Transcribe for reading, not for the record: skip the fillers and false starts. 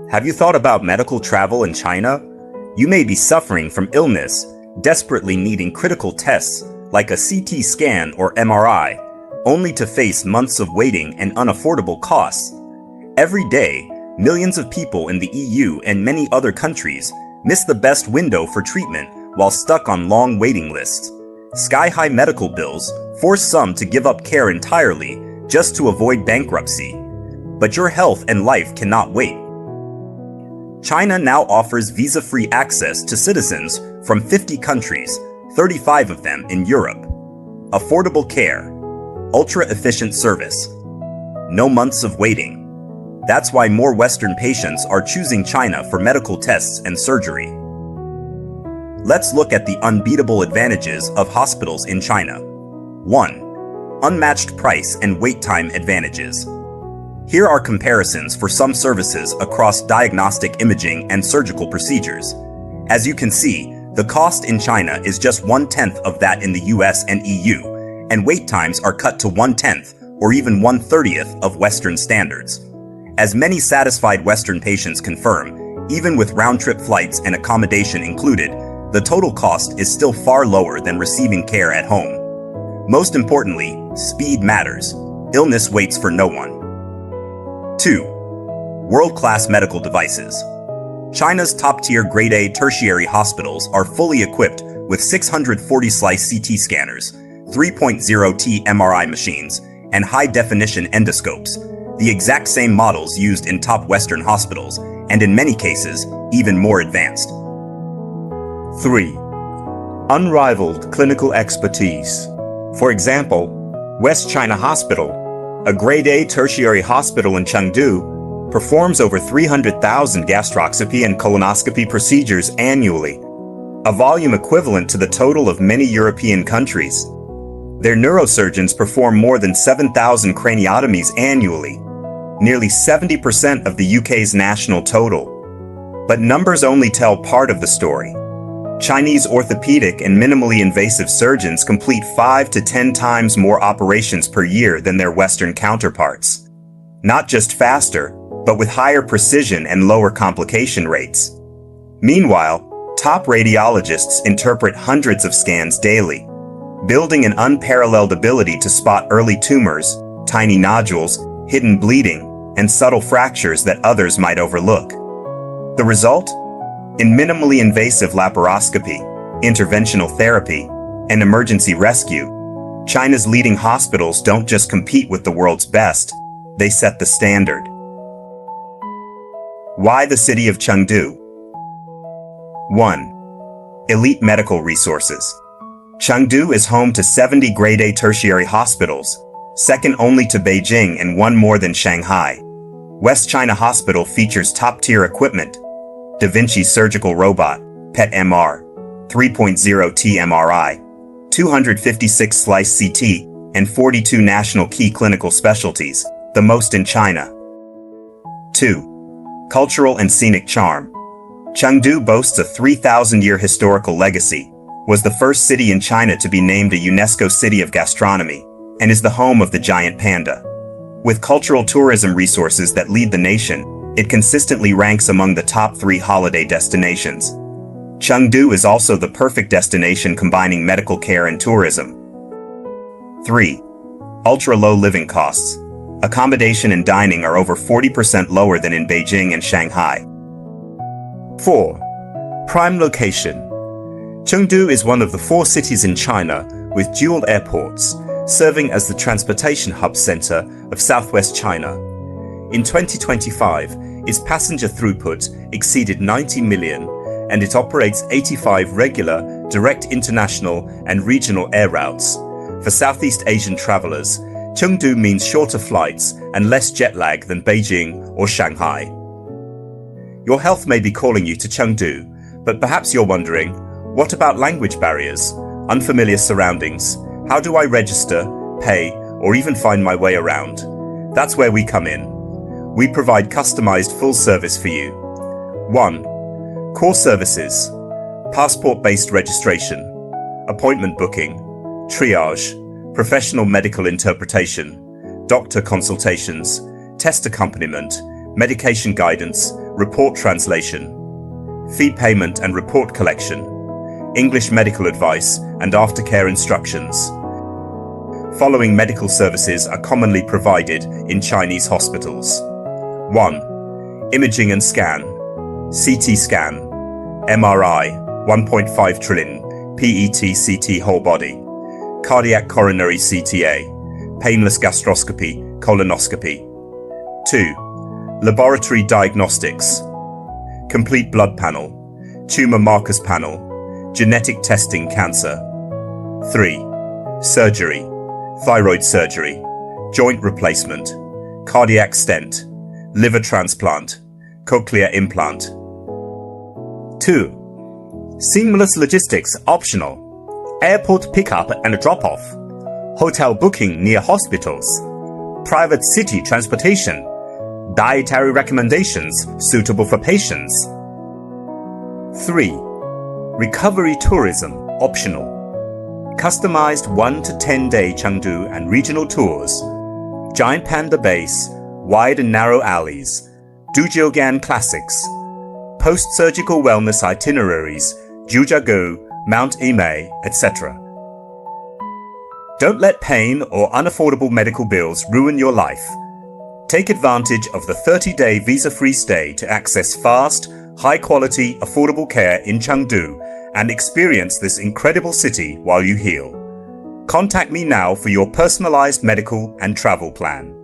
Have you thought about medical travel in China? You may be suffering from illness, desperately needing critical tests like a CT scan or MRI, only to face months of waiting and unaffordable costs. Every day, millions of people in the EU and many other countries miss the best window for treatment while stuck on long waiting lists. Sky-high medical bills force some to give up care entirely just to avoid bankruptcy. But your health and life cannot wait. China now offers visa-free access to citizens from 50 countries, 35 of them in Europe. Affordable care, ultra-efficient service, no months of waiting. That's why more Western patients are choosing China for medical tests and surgery. Let's look at the unbeatable advantages of hospitals in China. 1. Unmatched price and wait time advantages. Here are comparisons for some services across diagnostic imaging and surgical procedures. As you can see, the cost in China is just 1/10 of that in the US and EU, and wait times are cut to 1/10 or even 1/30th of Western standards. As many satisfied Western patients confirm, even with round-trip flights and accommodation included, the total cost is still far lower than receiving care at home. Most importantly, speed matters. Illness waits for no one. 2. World-class medical devices. China's top-tier Grade-A Tertiary Hospitals are fully equipped with 640-slice CT scanners, 3.0T MRI machines, and high-definition endoscopes, the exact same models used in top Western hospitals, and in many cases, even more advanced. 3. Unrivaled clinical expertise. For example, West China Hospital, a Grade-A tertiary hospital in ChengDu, performs over 300,000 gastroscopy and colonoscopy procedures annually, a volume equivalent to the total of many European countries. Their neurosurgeons perform more than 7,000 craniotomies annually, nearly 70% of the UK's national total. But numbers only tell part of the story. Chinese orthopedic and minimally invasive surgeons complete 5 to 10 times more operations per year than their Western counterparts. Not just faster, but with higher precision and lower complication rates. Meanwhile, top radiologists interpret hundreds of scans daily, building an unparalleled ability to spot early tumors, tiny nodules, hidden bleeding, and subtle fractures that others might overlook. The result? In minimally invasive laparoscopy, interventional therapy, and emergency rescue, China's leading hospitals don't just compete with the world's best, they set the standard. Why the city of Chengdu? 1. Elite medical resources. Chengdu is home to 70 Grade-A tertiary hospitals, second only to Beijing and one more than Shanghai. West China Hospital features top-tier equipment: Da Vinci surgical robot, PET MR, 3.0T MRI, 256-slice CT, and 42 national key clinical specialties, the most in China. 2. Cultural and scenic charm. Chengdu boasts a 3,000-year historical legacy, was the first city in China to be named a UNESCO City of Gastronomy, and is the home of the giant panda. With cultural tourism resources that lead the nation, it consistently ranks among the top 3 holiday destinations. Chengdu is also the perfect destination combining medical care and tourism. 3. Ultra-low living costs. Accommodation and dining are over 40% lower than in Beijing and Shanghai. 4. Prime location. Chengdu is one of the 4 cities in China with dual airports, serving as the transportation hub center of southwest China. In 2025, its passenger throughput exceeded 90 million, and it operates 85 regular, direct international and regional air routes. For Southeast Asian travelers, Chengdu means shorter flights and less jet lag than Beijing or Shanghai. Your health may be calling you to Chengdu, but perhaps you're wondering, what about language barriers, unfamiliar surroundings? How do I register, pay, or even find my way around? That's where we come in. We provide customized full service for you. 1. Core services: passport-based registration, appointment booking, triage, professional medical interpretation, doctor consultations, test accompaniment, medication guidance, report translation, fee payment and report collection, English medical advice and aftercare instructions. Following medical services are commonly provided in Chinese hospitals. 1. Imaging and scan, CT scan, MRI, 1.5 trillion, PET-CT whole body, cardiac coronary CTA, painless gastroscopy, colonoscopy. 2. Laboratory diagnostics, complete blood panel, tumor markers panel, genetic testing cancer. 3. Surgery, thyroid surgery, joint replacement, cardiac stent, liver transplant, cochlear implant. 2. Seamless logistics optional, airport pickup and drop-off, hotel booking near hospitals, private city transportation, dietary recommendations suitable for patients. 3. Recovery tourism optional, customized 1 to 10-day ChengDu and regional tours, giant panda base, wide and narrow alleys, Duzhougan classics, post-surgical wellness itineraries, Zhujiagu, Mount Imei, etc. Don't let pain or unaffordable medical bills ruin your life. Take advantage of the 30-day visa-free stay to access fast, high-quality, affordable care in ChengDu and experience this incredible city while you heal. Contact me now for your personalized medical and travel plan.